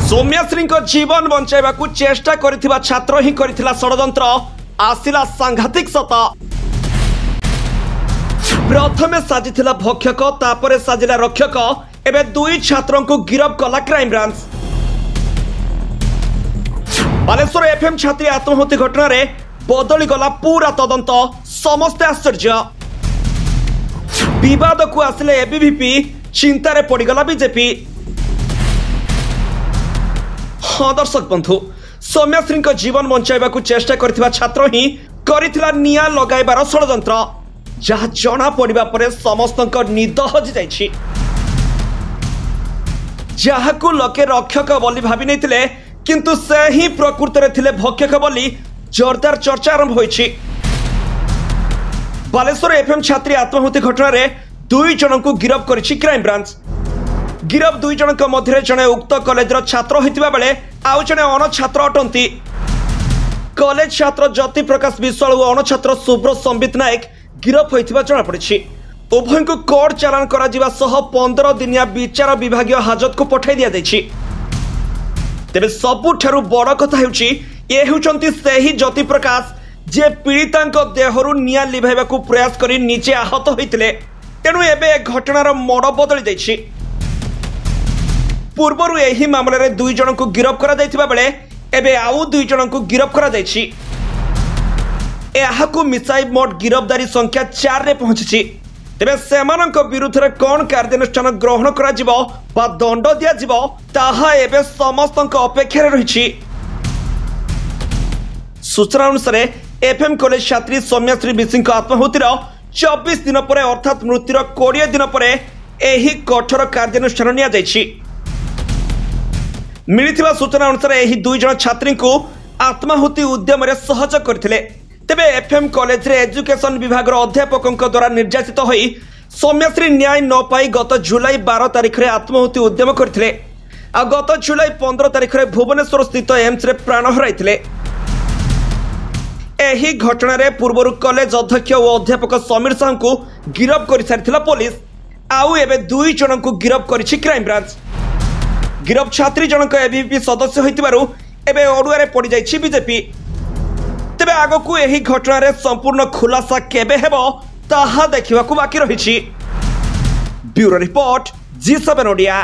सौम्याश्री जीवन बंचाइबा चेष्टा करिथिबा छात्र ही करिथिला षडयंत्र आसिला सांघातिक सत। प्रथमे साजिथिला भक्षक तापरे साजिला रक्षक। एबे दुई छात्रों को गिरफ्त कला क्राइम ब्रांच। बालेश्वर एफएम छात्री आत्महत्या घटना रे बदली गला पूरा तदंत। समस्ते आश्चर्य। विवाद को आसिले एबीवीपी चिंतारे पड़गला बीजेपी। हाँ दर्शक बंधु, सौम्याश्री जीवन बंचाइबा चेष्टा करथिबा छात्र ही करिथिला निया लगाइबार षडयंत्र, जहाँ जना पड़िबा परे समस्तक निद हजि जाइछि। जहाकू लोके रक्षक बोली भाबी नैथिले, किंतु से ही प्रकृति रे थिले भक्षक बोली जोरदार चर्चा आरंभ होइछि। बालेश्वर एफएम छात्री आत्महत्या घटना रे दुई जन को गिरफ्त करिछि क्राइम ब्रांच। गिरफ्त दुई जनक मध्य जड़े उक्त कॉलेजर छात्र होइतिबा बेले आउ जड़े अण छात्र अटंती। कॉलेज छात्र ज्योति प्रकाश विश्वाल और अण छात्र सुब्रत संबित नायक गिरफ्त होइतिबा जणा पड़िछि। उभय को कोर्ट चालान करा जिबा सह 15 दिनिया विचार विभागीय हाजत को पठाई दिया जाइछि। तेबे सबुठारु बड़ कथा हेउछि ए हेउचंती सेही ज्योति प्रकाश जे पीड़ितांक देहरु निया लिभाइबाकू प्रयास करी निजे आहत होइतिले। तेणु एबे घटनार मोड़ बदली जाइछि। पूर्वरु एही मामले रे दुई जन को गिरफ्त करा जाइतिबा बेले एबे आउ दुई जन को गिरफ्त करा जाइछि। एहाकू मिसाई मोट गिरफ्तारी संख्या 4 रे पहुंचिछि। तेबे सेमानक विरुद्ध रे कोन कार्यानुष्ठान ग्रहण करा जिवो बा दंड दिया जिवो ताहा एबे समस्तक अपेक्षा रे रहिछि। सूचना अनुसार एफएम कॉलेज छात्री सौम्याश्री बिसिंह आत्महत्यार 24 दिन पर अर्थात मृत्युर 20 दिन पर एही कठोर कार्यानुष्ठान निया जाइछि। मिलिथिबा सूचना अनुसार एही दुई जन छात्री को आत्माहुति उद्यम रे सहयोग करथिले। तेबे एफएम कॉलेज रे एजुकेशन विभाग अध्यापक द्वारा निर्यातित होई सौम्याश्री न्याय न पाई गत जुलाई 12 तारिख रे आत्माहुति उद्यम करथिले। आ गत जुलाई 15 तारिख रे भुवनेश्वर स्थित एम्स रे प्राण हराइथिले। एही घटना रे पूर्वरु कॉलेज अध्यक्ष और अध्यापक समीर साहू को गिरफ्त कर सारिथिला पुलिस। आउ एबे दुई जन को गिरफ्त करिछि क्राइम ब्रांच। गिरफ्त छात्री जनक एबीवीपी सदस्य होइतिबारु एबे अडुआरे पड़ी जाइछि बीजेपी। तेबे आगकू एही घटना रे संपूर्ण खुलासा केबे हेबो ताहा देखिबाकू बाकी रहिछि। Bureau report G7 Odia.